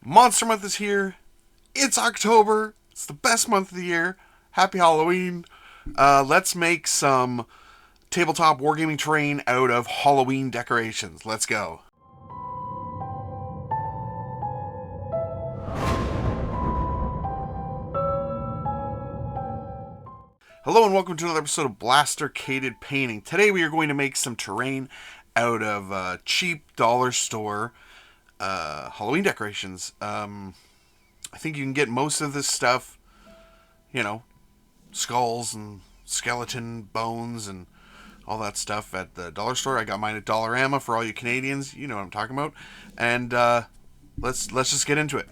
Monster Month is here. It's October. It's the best month of the year. Happy Halloween. Let's make some tabletop wargaming terrain out of Halloween decorations. Let's go. Hello and welcome to another episode of Blastercaded Painting. Today we are going to make some terrain out of cheap dollar store Halloween decorations. I think you can get most of this stuff, skulls and skeleton bones and all that stuff at the dollar store. I got mine at Dollarama for all you Canadians. You know what I'm talking about. And let's just get into it.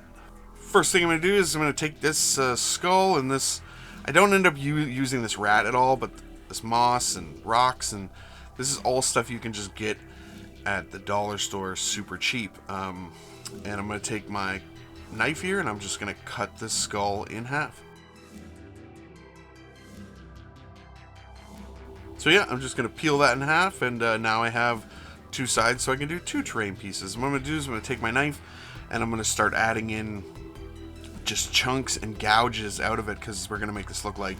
First thing I'm going to do is I'm going to take this skull and this. I don't end up using this rat at all, but this moss and rocks, and this is all stuff you can just get at the dollar store super cheap. And I'm going to take my knife here and I'm just going to cut this skull in half. So yeah, I'm just going to peel that in half, and now I have two sides so I can do two terrain pieces. What I'm going to do is I'm going to take my knife and I'm going to start adding in just chunks and gouges out of it, because we're going to make this look like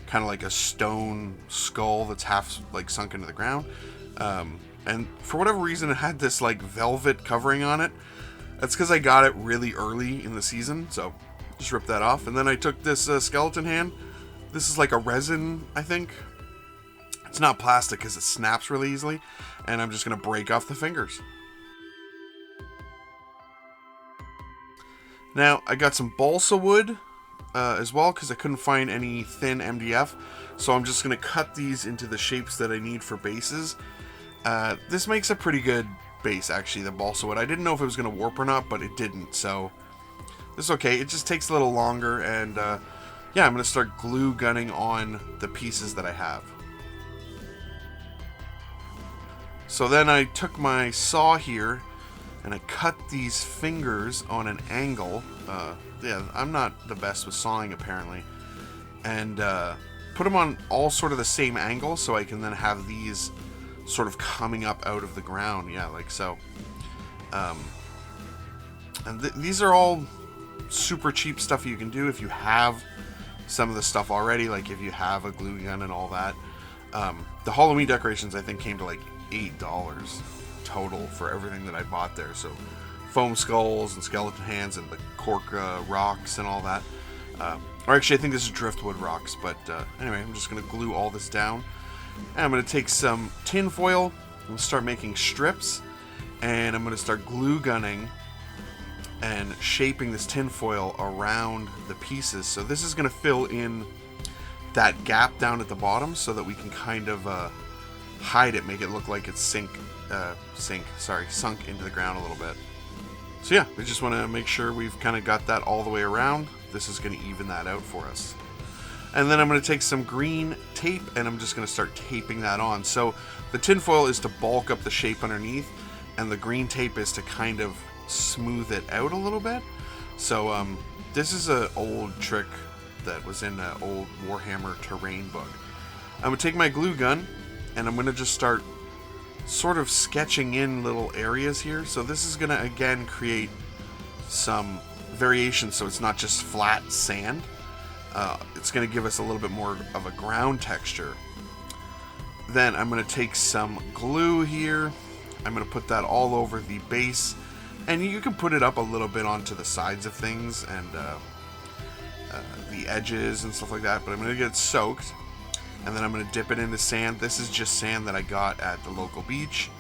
kind of like a stone skull that's half like sunk into the ground. And for whatever reason it had this like velvet covering on it. That's because I got it really early in the season, so just rip that off. And then I took this skeleton hand. This is like a resin, I think. It's not plastic because it snaps really easily, and I'm just going to break off the fingers. Now, I got some balsa wood as well, because I couldn't find any thin MDF. So I'm just going to cut these into the shapes that I need for bases. This makes a pretty good base, actually, the balsa wood. I didn't know if it was going to warp or not, but it didn't. So this is okay. It just takes a little longer. And yeah, I'm going to start glue gunning on the pieces that I have. So then I took my saw here and I cut these fingers on an angle. Yeah, I'm not the best with sawing apparently. And put them on all sort of the same angle so I can then have these sort of coming up out of the ground. Yeah, like so. And these are all super cheap stuff you can do if you have some of the stuff already, like if you have a glue gun and all that. The Halloween decorations I think came to like $8 total for everything that I bought there. So foam skulls and skeleton hands and the cork rocks and all that. Or actually I think this is driftwood rocks, but anyway, I'm just going to glue all this down. And I'm going to take some tin foil and start making strips, and I'm going to start glue gunning and shaping this tin foil around the pieces. So this is going to fill in that gap down at the bottom so that we can kind of hide it, make it look like it's sunk into the ground a little bit. So yeah, we just want to make sure we've kind of got that all the way around. This is going to even that out for us. And then I'm going to take some green tape and I'm just going to start taping that on. So the tinfoil is to bulk up the shape underneath, and the green tape is to kind of smooth it out a little bit. So this is an old trick that was in an old Warhammer terrain book. I'm going to take my glue gun and I'm going to just start sort of sketching in little areas here. So this is going to again create some variation, so it's not just flat sand. It's going to give us a little bit more of a ground texture. Then I'm going to take some glue here. I'm going to put that all over the base, and you can put it up a little bit onto the sides of things and the edges and stuff like that, but I'm going to get it soaked. And then I'm going to dip it into sand. This is just sand that I got at the local beach.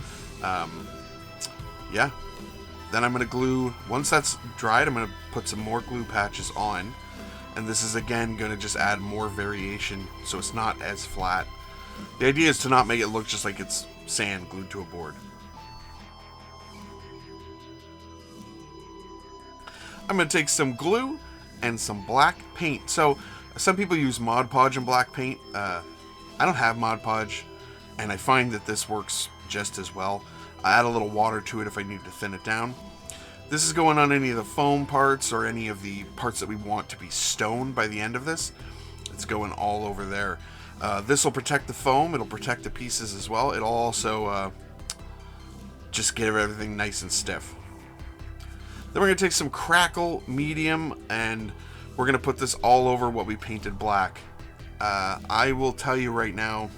Yeah. Then I'm going to glue. Once that's dried, I'm going to put some more glue patches on. And this is again going to just add more variation so it's not as flat. The idea is to not make it look just like it's sand glued to a board. I'm going to take some glue and some black paint. So some people use Mod Podge and black paint. I don't have Mod Podge, and I find that this works just as well. I add a little water to it if I need to thin it down. This is going on any of the foam parts or any of the parts that we want to be stone by the end of this. It's going all over there. This will protect the foam. It'll protect the pieces as well. It'll also just get everything nice and stiff. Then we're going to take some Crackle Medium, and we're going to put this all over what we painted black. I will tell you right now,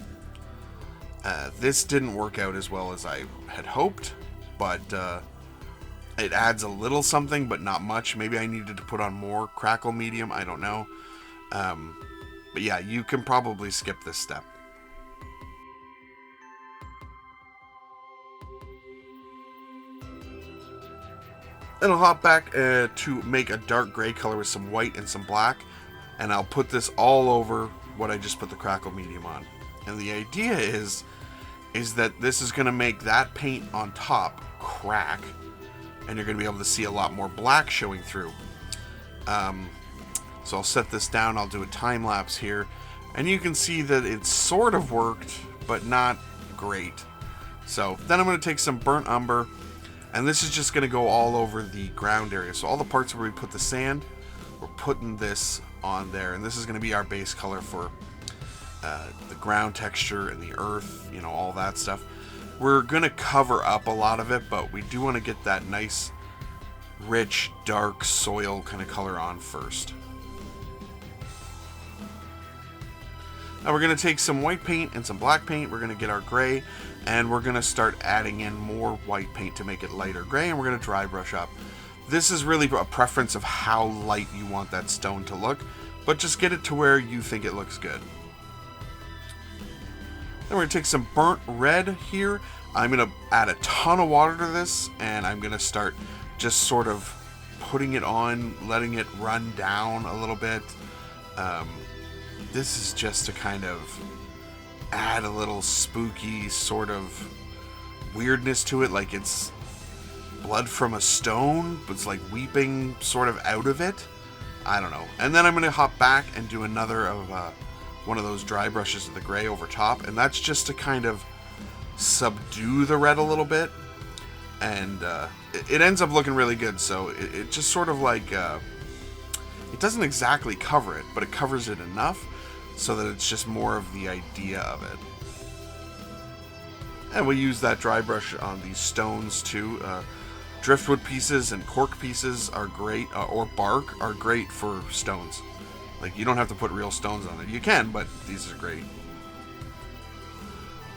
this didn't work out as well as I had hoped, but it adds a little something, but not much. Maybe I needed to put on more Crackle Medium, I don't know. But yeah, you can probably skip this step. Then I'll hop back to make a dark gray color with some white and some black, and I'll put this all over what I just put the Crackle Medium on. And the idea is that this is going to make that paint on top crack, and you're going to be able to see a lot more black showing through. So I'll set this down, I'll do a time lapse here, and you can see that it sort of worked, but not great. So then I'm going to take some burnt umber, and this is just going to go all over the ground area. So all the parts where we put the sand, we're putting this on there, and this is going to be our base color for the ground texture and the earth, you know, all that stuff. We're going to cover up a lot of it, but we do want to get that nice, rich, dark soil kind of color on first. Now we're going to take some white paint and some black paint. We're going to get our gray, and we're going to start adding in more white paint to make it lighter gray, and we're going to dry brush up. This is really a preference of how light you want that stone to look, but just get it to where you think it looks good. Then we're going to take some burnt red here. I'm going to add a ton of water to this, and I'm going to start just sort of putting it on, letting it run down a little bit. This is just to kind of add a little spooky sort of weirdness to it, like it's blood from a stone, but it's like weeping sort of out of it. I don't know. And then I'm going to hop back and do another of one of those dry brushes of the gray over top, and that's just to kind of subdue the red a little bit, and it ends up looking really good. So it just sort of like it doesn't exactly cover it, but it covers it enough so that it's just more of the idea of it. And we'll use that dry brush on these stones too. Driftwood pieces and cork pieces are great, or bark are great for stones. Like, you don't have to put real stones on it. You can, but these are great.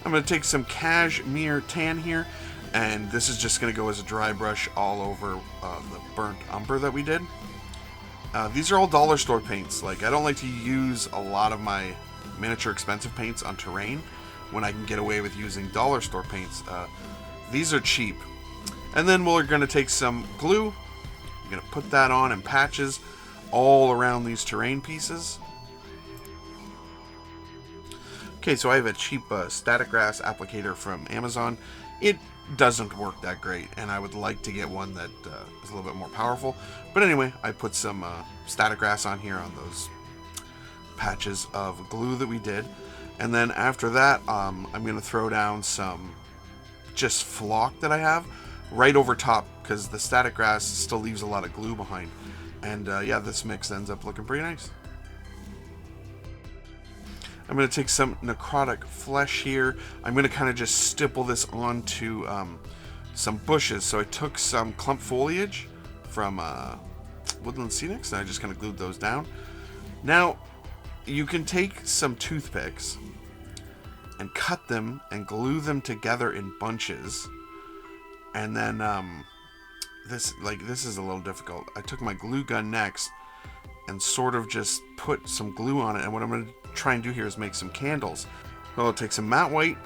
I'm going to take some cashmere tan here, and this is just going to go as a dry brush all over the burnt umber that we did. These are all dollar store paints. Like, I don't like to use a lot of my miniature expensive paints on terrain when I can get away with using dollar store paints. These are cheap. And then we're going to take some glue. I'm going to put that on in patches all around these terrain pieces. Okay, so I have a cheap static grass applicator from Amazon. It doesn't work that great, and I would like to get one that is a little bit more powerful. But anyway, I put some static grass on here on those patches of glue that we did. And then after that, I'm going to throw down some just flock that I have right over top, because the static grass still leaves a lot of glue behind. And yeah, this mix ends up looking pretty nice. I'm going to take some necrotic flesh here. I'm going to kind of just stipple this onto some bushes. So I took some clump foliage from Woodland Scenics, and I just kind of glued those down. Now, you can take some toothpicks and cut them and glue them together in bunches. And then this is a little difficult. I took my glue gun next and sort of just put some glue on it. And what I'm going to try and do here is make some candles. So I'll take some matte white.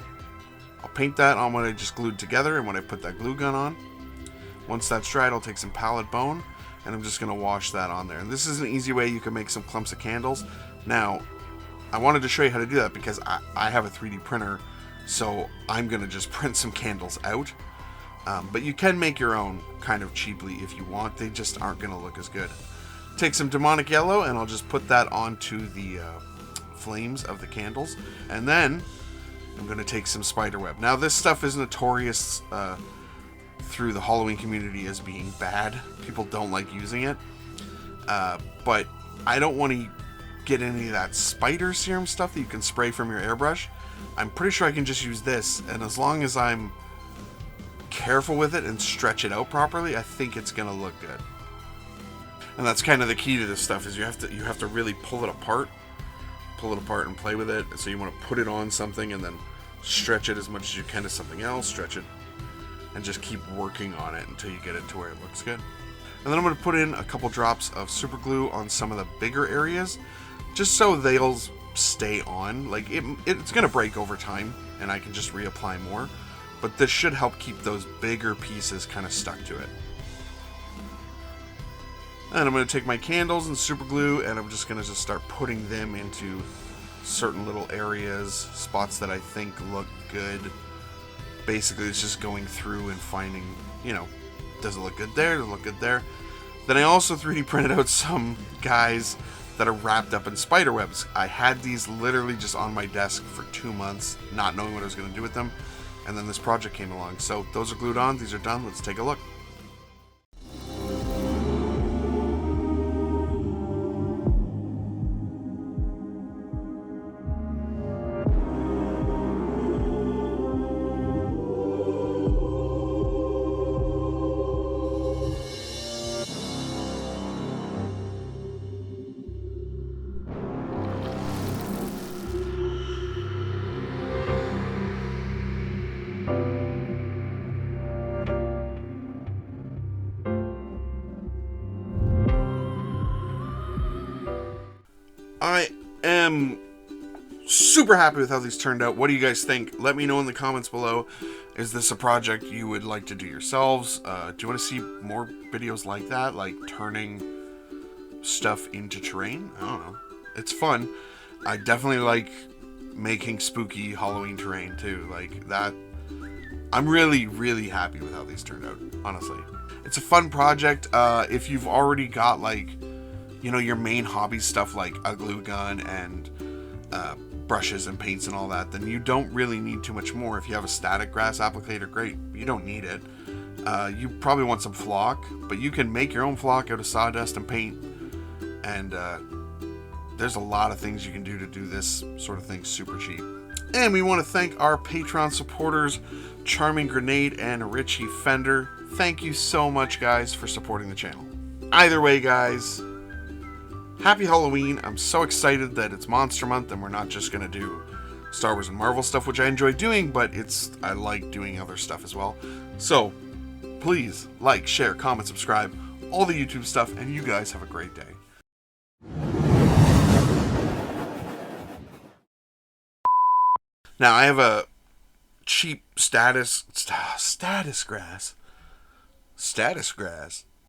I'll paint that on what I just glued together and when I put that glue gun on. Once that's dried, I'll take some pallid bone and I'm just going to wash that on there. And this is an easy way you can make some clumps of candles. Now, I wanted to show you how to do that because I have a 3D printer, so I'm going to just print some candles out. But you can make your own kind of cheaply if you want. They just aren't going to look as good. Take some demonic yellow and I'll just put that onto the flames of the candles. And then I'm going to take some spiderweb. Now this stuff is notorious through the Halloween community as being bad. People don't like using it. But I don't want to get any of that spider serum stuff that you can spray from your airbrush. I'm pretty sure I can just use this, and as long as I'm careful with it and stretch it out properly, I think it's going to look good. And that's kind of the key to this stuff, is you have to really pull it apart and play with it. So you want to put it on something and then stretch it as much as you can to something else, stretch it, and just keep working on it until you get it to where it looks good. And then I'm going to put in a couple drops of super glue on some of the bigger areas, just so they'll stay on. Like it's going to break over time, and I can just reapply more. But this should help keep those bigger pieces kind of stuck to it. And I'm going to take my candles and super glue, and I'm just going to start putting them into certain little areas, spots that I think look good. Basically, it's just going through and finding, does it look good there? Does it look good there? Then I also 3D printed out some guys that are wrapped up in spider webs. I had these literally just on my desk for 2 months, not knowing what I was going to do with them. And then this project came along. So those are glued on. These are done. Let's take a look. I am super happy with how these turned out. What do you guys think? Let me know in the comments below. Is this a project you would like to do yourselves? Do you want to see more videos like that? Like turning stuff into terrain? I don't know. It's fun. I definitely like making spooky Halloween terrain too. Like that. I'm really, really happy with how these turned out, honestly. It's a fun project. If you've already got like, your main hobby stuff like a glue gun and brushes and paints and all that, then you don't really need too much more. If you have a static grass applicator, great. You don't need it. You probably want some flock, but you can make your own flock out of sawdust and paint. And there's a lot of things you can do to do this sort of thing super cheap. And we want to thank our Patreon supporters, Charming Grenade and Richie Fender. Thank you so much, guys, for supporting the channel. Either way, guys, happy Halloween. I'm so excited that it's Monster Month and we're not just going to do Star Wars and Marvel stuff, which I enjoy doing, but I like doing other stuff as well. So please like, share, comment, subscribe, all the YouTube stuff, and you guys have a great day. Now I have a cheap status grass.